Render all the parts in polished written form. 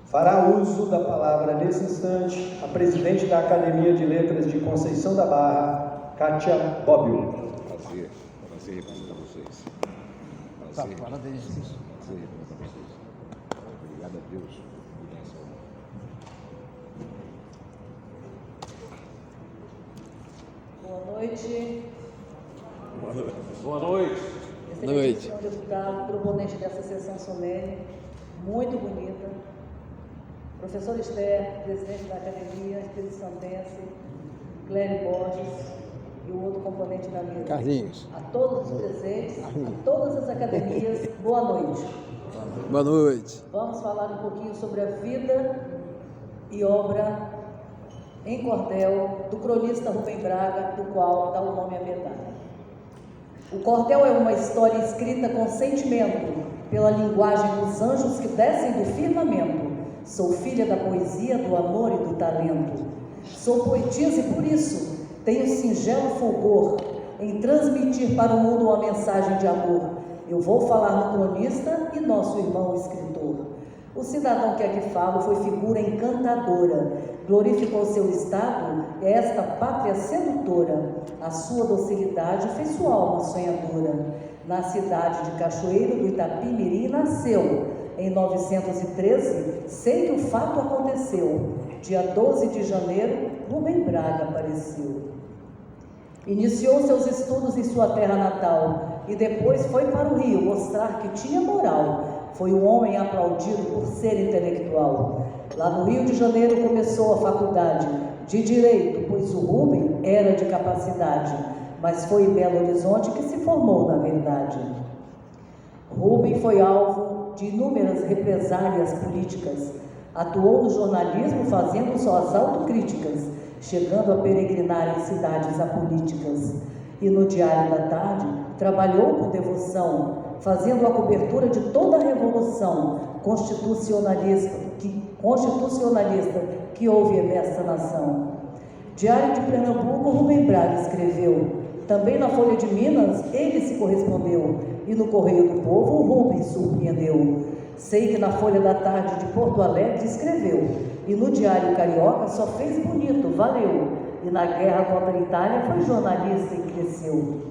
Fará uso da palavra nesse instante a presidente da Academia de Letras de Conceição da Barra, Kátia Bobbio. Prazer representar vocês. Prazer representar vocês. Obrigado a Deus. Boa noite. Boa noite. Excelentíssimo deputado, proponente dessa sessão solene, muito bonita. Professor Esther, presidente da Academia, Espírito Santense, Clério Borges e o outro componente da mesa. Carlinhos. A todos os presentes, a todas as academias, boa noite. Boa noite. Vamos falar um pouquinho sobre a vida e obra em cordel do cronista Rubem Braga, do qual dá o nome à medalha. O cordel é uma história escrita com sentimento, pela linguagem dos anjos que descem do firmamento. Sou filha da poesia, do amor e do talento. Sou poetisa e por isso tenho singelo fulgor em transmitir para o mundo uma mensagem de amor. Eu vou falar no cronista e nosso irmão escritor. O cidadão que aqui falo foi figura encantadora, glorificou seu estado, esta pátria sedutora. A sua docilidade fez sua alma sonhadora. Na cidade de Cachoeiro do Itapimirim nasceu. Em 913, sei que o fato aconteceu. Dia 12 de janeiro, Rubem Braga apareceu. Iniciou seus estudos em sua terra natal e depois foi para o Rio mostrar que tinha moral. Foi um homem aplaudido por ser intelectual. Lá no Rio de Janeiro começou a faculdade de Direito, pois o Rubem era de capacidade, mas foi em Belo Horizonte que se formou na verdade. Rubem foi alvo de inúmeras represálias políticas. Atuou no jornalismo fazendo suas autocríticas, chegando a peregrinar em cidades apolíticas. E no Diário da Tarde trabalhou com devoção, fazendo a cobertura de toda a revolução constitucionalista que houve nesta nação. Diário de Pernambuco, Rubem Braga escreveu. Também na Folha de Minas, ele se correspondeu. E no Correio do Povo, o Rubem surpreendeu. Sei que na Folha da Tarde de Porto Alegre escreveu. E no Diário Carioca só fez bonito, valeu. E na guerra contra a Itália foi jornalista e cresceu.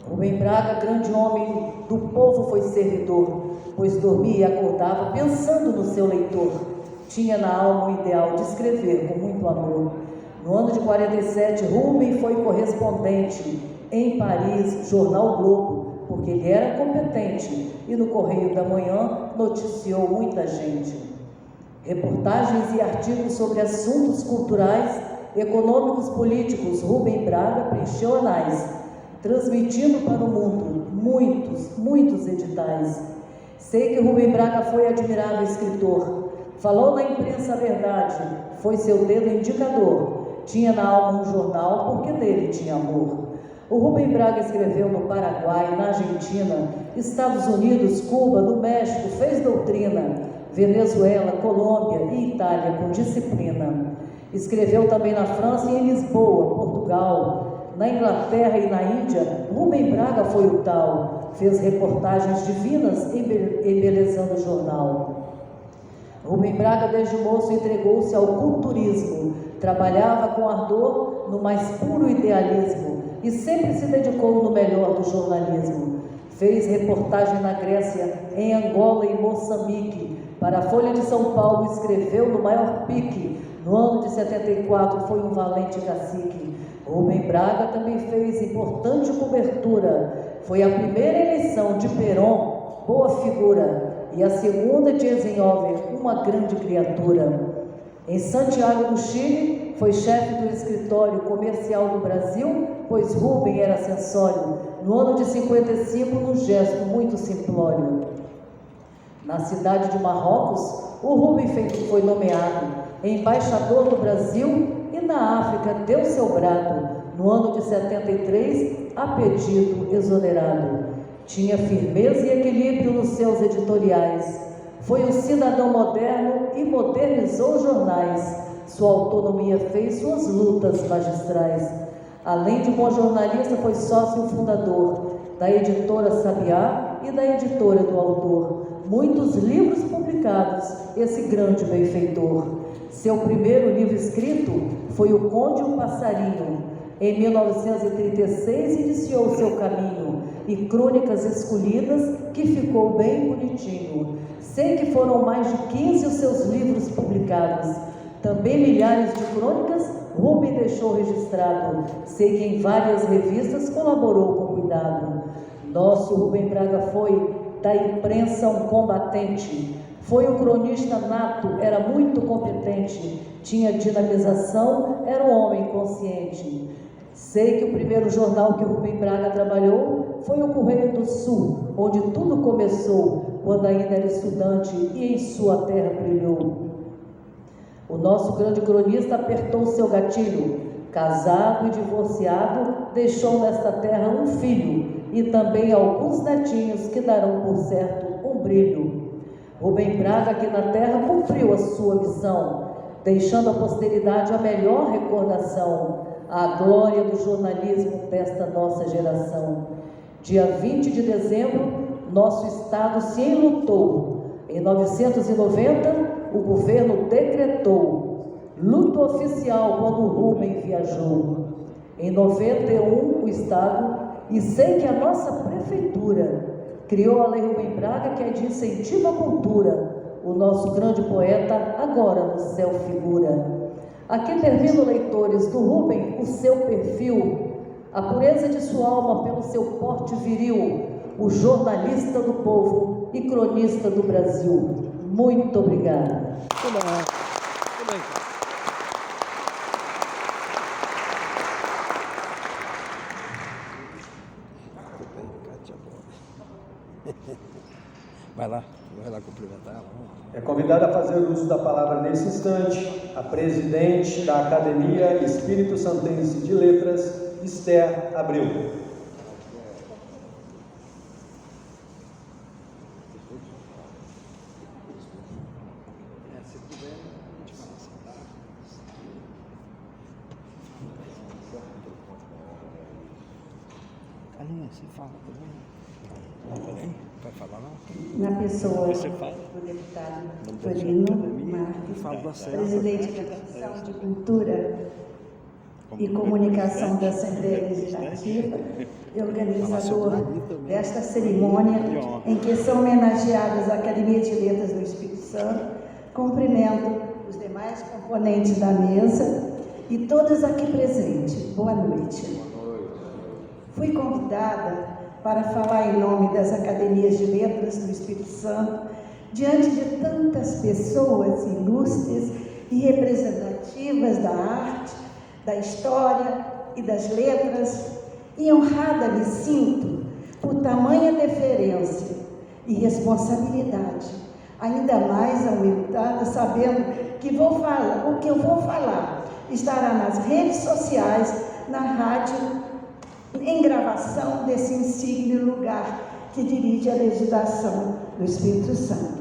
Rubem Braga, grande homem do povo, foi servidor, pois dormia e acordava pensando no seu leitor. Tinha na alma o ideal de escrever com muito amor. No ano de 47, Rubem foi correspondente em Paris, Jornal Globo, porque ele era competente, e no Correio da Manhã noticiou muita gente. Reportagens e artigos sobre assuntos culturais, econômicos, políticos, Rubem Braga preencheu anais, transmitindo para o mundo muitos editais. Sei que Rubem Braga foi admirável escritor, falou na imprensa a verdade, foi seu dedo indicador, tinha na alma um jornal porque dele tinha amor. O Rubem Braga escreveu no Paraguai, na Argentina, Estados Unidos, Cuba, no México, fez doutrina, Venezuela, Colômbia e Itália com disciplina. Escreveu também na França e em Lisboa, Portugal, na Inglaterra e na Índia. Rubem Braga foi o tal, fez reportagens divinas embelezando o jornal. Rubem Braga desde moço entregou-se ao culturismo, trabalhava com ardor no mais puro idealismo e sempre se dedicou no melhor do jornalismo. Fez reportagem na Grécia, em Angola e Moçambique. Para a Folha de São Paulo escreveu no maior pique. No ano de 74 foi um valente cacique. Rubem Braga também fez importante cobertura. Foi a primeira eleição de Perón, boa figura, e a segunda de Eisenhower, uma grande criatura. Em Santiago do Chile, foi chefe do escritório comercial do Brasil, pois Rubem era acessório. No ano de 55, num gesto muito simplório. Na cidade de Marrocos, o Rubem foi nomeado embaixador do Brasil e na África deu seu brado. No ano de 73, a pedido exonerado. Tinha firmeza e equilíbrio nos seus editoriais. Foi um cidadão moderno e modernizou jornais. Sua autonomia fez suas lutas magistrais. Além de bom jornalista, foi sócio fundador da editora Sabiá e da editora do autor. Muitos livros publicados esse grande benfeitor. Seu primeiro livro escrito foi O Conde e o Passarinho. Em 1936 iniciou seu caminho, e Crônicas Escolhidas, que ficou bem bonitinho. Sei que foram mais de 15 os seus livros publicados. Também milhares de crônicas Rubem deixou registrado. Sei que em várias revistas colaborou com cuidado. Nosso Rubem Braga foi da imprensa um combatente. Foi um cronista nato, era muito competente. Tinha dinamização, era um homem consciente. Sei que o primeiro jornal que o Rubem Braga trabalhou foi o Correio do Sul, onde tudo começou, quando ainda era estudante e em sua terra brilhou. O nosso grande cronista apertou seu gatilho. Casado e divorciado, deixou nesta terra um filho e também alguns netinhos que darão por certo um brilho. Rubem Braga aqui na terra cumpriu a sua missão, deixando à posteridade a melhor recordação, a glória do jornalismo desta nossa geração. Dia 20 de dezembro, nosso estado se enlutou. Em 1990, o governo decretou luto oficial quando o Rubem viajou. Em 91, o estado, e sei que a nossa prefeitura, criou a Lei Rubem Braga, que é de incentivo à cultura. O nosso grande poeta agora no céu figura. Aqui termino, leitores, do Rubem o seu perfil, a pureza de sua alma pelo seu porte viril, o jornalista do povo e cronista do Brasil. Muito obrigada. Muito bem. Muito bem. Vai lá cumprimentar ela. É convidada a fazer uso da palavra nesse instante a presidente da Academia Espírito Santense de Letras, Esther Abreu. Você fala também? Vai falar não? Na pessoa Você fala? do deputado Torino Marques, presidente da Comissão de Cultura e Comunicação da Assembleia Legislativa e organizador desta cerimônia em que são homenageadas a Academia de Letras do Espírito Santo, cumprimento os demais componentes da mesa e todos aqui presentes. Boa noite. Fui convidada para falar em nome das Academias de Letras do Espírito Santo, diante de tantas pessoas ilustres e representativas da arte, da história e das letras, e honrada me sinto por tamanha deferência e responsabilidade, ainda mais aumentada, sabendo que o que eu vou falar estará nas redes sociais, na rádio, em gravação desse insígnio lugar que dirige a legislação do Espírito Santo.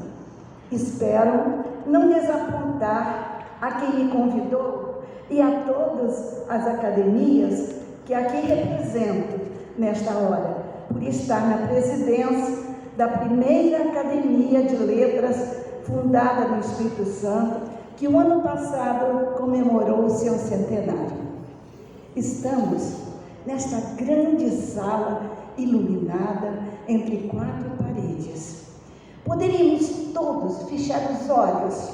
Espero não desapontar a quem me convidou e a todas as academias que aqui represento nesta hora, por estar na presidência da primeira Academia de Letras fundada no Espírito Santo, que o ano passado comemorou o seu centenário. Estamos nesta grande sala iluminada entre quatro paredes. Poderíamos todos fechar os olhos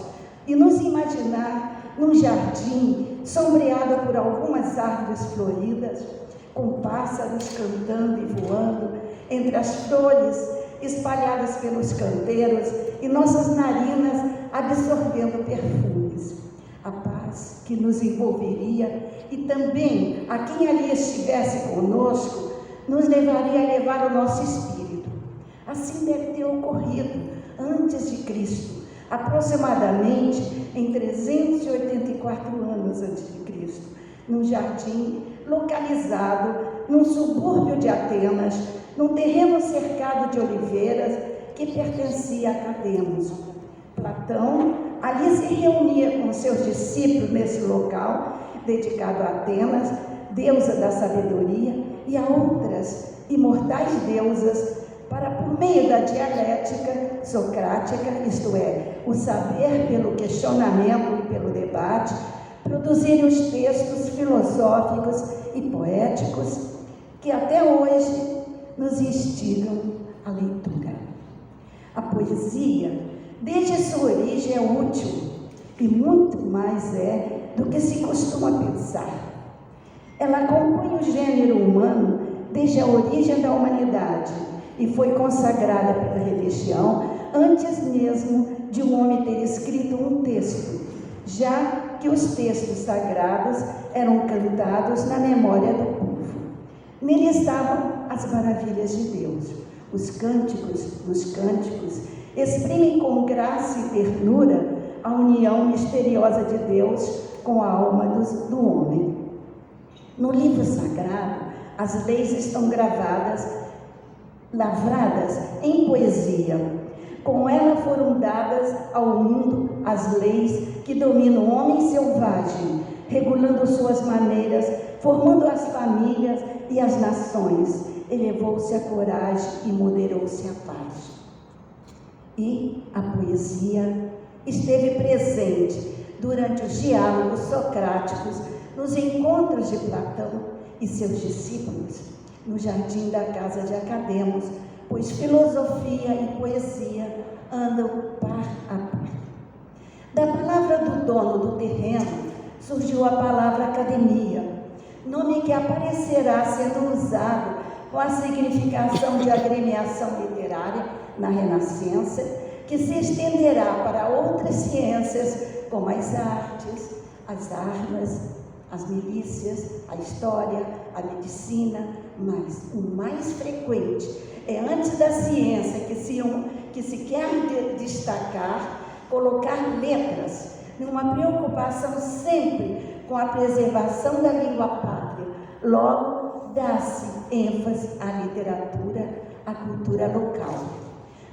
e nos imaginar num jardim sombreado por algumas árvores floridas, com pássaros cantando e voando entre as flores espalhadas pelos canteiros e nossas narinas absorvendo perfumes. A paz que nos envolveria e também a quem ali estivesse conosco nos levaria a levar o nosso espírito. Assim deve ter ocorrido antes de Cristo, aproximadamente em 384 anos antes de Cristo, num jardim localizado num subúrbio de Atenas, num terreno cercado de oliveiras que pertencia a Cademos. Platão ali se reunia com seus discípulos nesse local, dedicado a Atenas, deusa da sabedoria, e a outras imortais deusas, para, por meio da dialética socrática, isto é, o saber pelo questionamento e pelo debate, produzirem os textos filosóficos e poéticos que até hoje nos instigam à leitura. A poesia, desde sua origem, é útil e muito mais do que se costuma pensar. Ela acompanha o gênero humano desde a origem da humanidade e foi consagrada pela religião antes mesmo de um homem ter escrito um texto, já que os textos sagrados eram cantados na memória do povo. Nele estavam as maravilhas de Deus. Os cânticos exprimem com graça e ternura a união misteriosa de Deus com a alma do homem. No livro sagrado, as leis estão lavradas em poesia. Com ela foram dadas ao mundo as leis que dominam o homem selvagem, regulando suas maneiras, formando as famílias e as nações. Elevou-se a coragem e moderou-se a paz. E a poesia esteve presente durante os diálogos socráticos, nos encontros de Platão e seus discípulos, no jardim da casa de Academos, pois filosofia e poesia andam par a par. Da palavra do dono do terreno surgiu a palavra academia, nome que aparecerá sendo usado com a significação de agremiação literária na Renascença, que se estenderá para outras ciências como as artes, as armas, as milícias, a história, a medicina, mas o mais frequente é, antes da ciência que se quer destacar, colocar letras, numa preocupação sempre com a preservação da língua pátria. Logo, dá-se ênfase à literatura, à cultura local.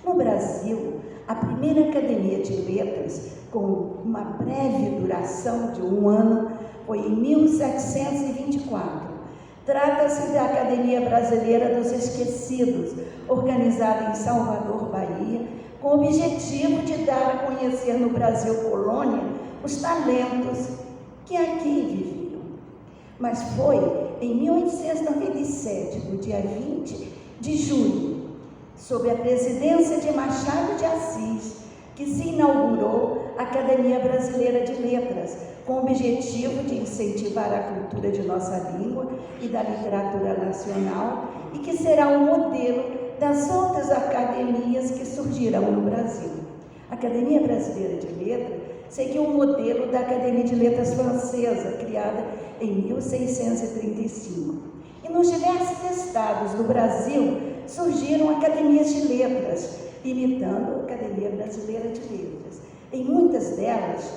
No Brasil, a primeira Academia de Letras, com uma breve duração de 1 ano, foi em 1724. Trata-se da Academia Brasileira dos Esquecidos, organizada em Salvador, Bahia, com o objetivo de dar a conhecer no Brasil colônia os talentos que aqui viviam. Mas foi em 1897, no dia 20 de julho, sob a presidência de Machado de Assis, que se inaugurou a Academia Brasileira de Letras, com o objetivo de incentivar a cultura de nossa língua e da literatura nacional, e que será um modelo das outras academias que surgirão no Brasil. A Academia Brasileira de Letras seguiu o modelo da Academia de Letras Francesa, criada em 1635. E nos diversos estados do Brasil surgiram academias de letras, imitando a Academia Brasileira de Letras. Em muitas delas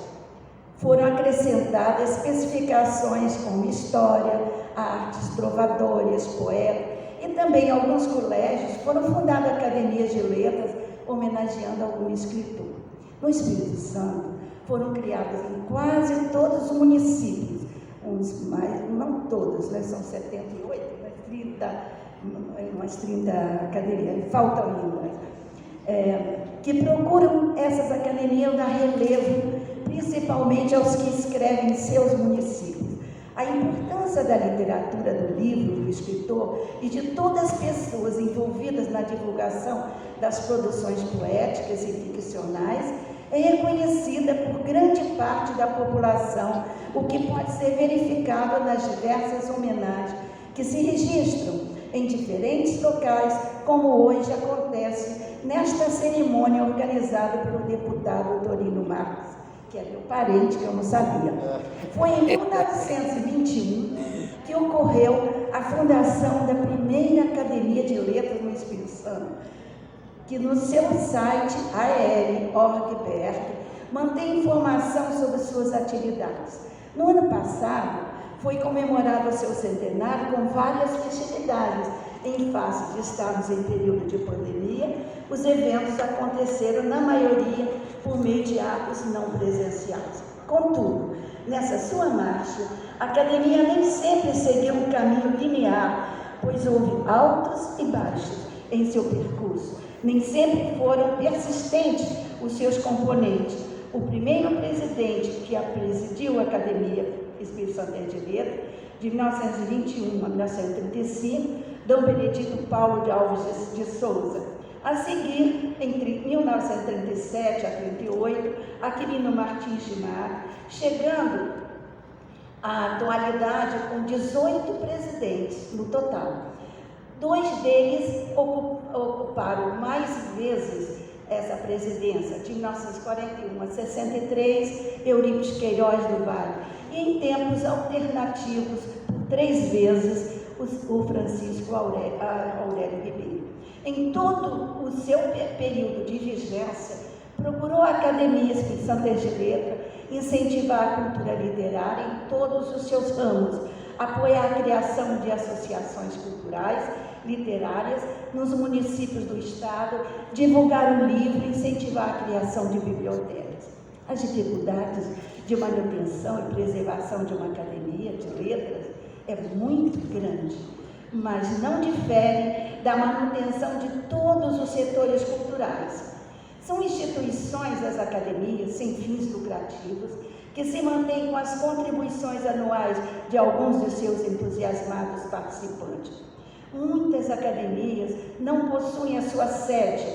foram acrescentadas especificações como história, artes, trovadores, poetas, e também alguns colégios foram fundadas academias de letras homenageando algum escritor. No Espírito Santo foram criadas em quase todos os municípios, uns mais, não todos, né? São 78, umas 30 academias, faltam ainda, que procuram essas academias dar relevo, principalmente aos que escrevem em seus municípios. A importância da literatura, do livro, do escritor e de todas as pessoas envolvidas na divulgação das produções poéticas e ficcionais é reconhecida por grande parte da população, o que pode ser verificado nas diversas homenagens que se registram em diferentes locais, como hoje acontece nesta cerimônia organizada pelo deputado Torino Marques, que é meu parente, que eu não sabia. Foi em 1921 que ocorreu a fundação da primeira Academia de Letras no Espírito Santo, que no seu site, ael.org.br, mantém informação sobre suas atividades. No ano passado, foi comemorado o seu centenário com várias festividades. Em face de estarmos em período de pandemia, os eventos aconteceram, na maioria, por meio de atos não presenciais. Contudo, nessa sua marcha, a academia nem sempre seguiu um caminho linear, pois houve altos e baixos em seu percurso. Nem sempre foram persistentes os seus componentes. O primeiro presidente que presidiu a Academia Espírito Santense de Letras, de 1921 a 1935, D. Benedito Paulo de Alves de Souza. A seguir, entre 1937 a 1938, Aquilino Martins de Mar, chegando à atualidade com 18 presidentes no total. 2 deles ocuparam mais vezes essa presidência, de 1941 a 63, Eurípides Queiroz do Vale, e em tempos alternativos, por 3 vezes, o Francisco Aurélio Ribeiro. Em todo o seu período de vigência, procurou a Academia Espírito Santense de Letras incentivar a cultura literária em todos os seus ramos, apoiar a criação de associações culturais, literárias nos municípios do Estado, divulgar o livro e incentivar a criação de bibliotecas. As dificuldades de manutenção e preservação de uma academia de letras é muito grande, mas não difere da manutenção de todos os setores culturais. São instituições, as academias, sem fins lucrativos, que se mantêm com as contribuições anuais de alguns de seus entusiasmados participantes. Muitas academias não possuem a sua sede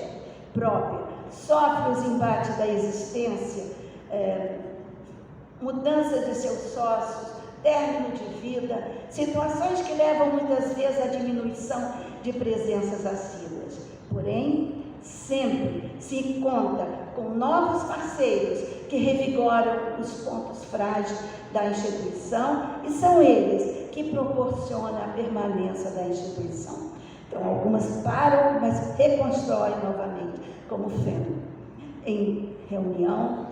própria, sofrem os embates da existência, mudança de seus sócios, término de vida, situações que levam muitas vezes à diminuição de presenças assíduas. Porém, sempre se conta com novos parceiros que revigoram os pontos frágeis da instituição e são eles que proporcionam a permanência da instituição. Então, algumas param, mas reconstroem novamente, como FEM. Em reunião,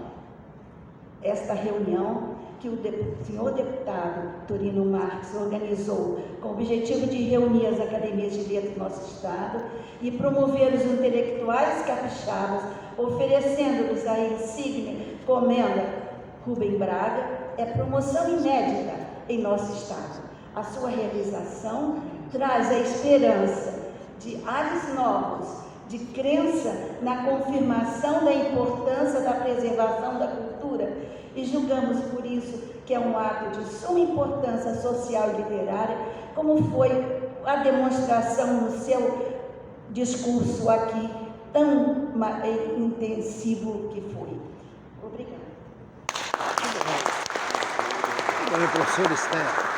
esta reunião que o senhor deputado Torino Marques organizou com o objetivo de reunir as academias de letras do nosso Estado e promover os intelectuais capixabas, oferecendo-lhes a insígnia comenda Rubem Braga, é promoção inédita em nosso Estado. A sua realização traz a esperança de ares novos, de crença na confirmação da importância da preservação da cultura e julgamos por isso que é um ato de suma importância social e literária, como foi a demonstração no seu discurso aqui, tão intensivo que foi. Obrigada. Muito bem, professor Esther.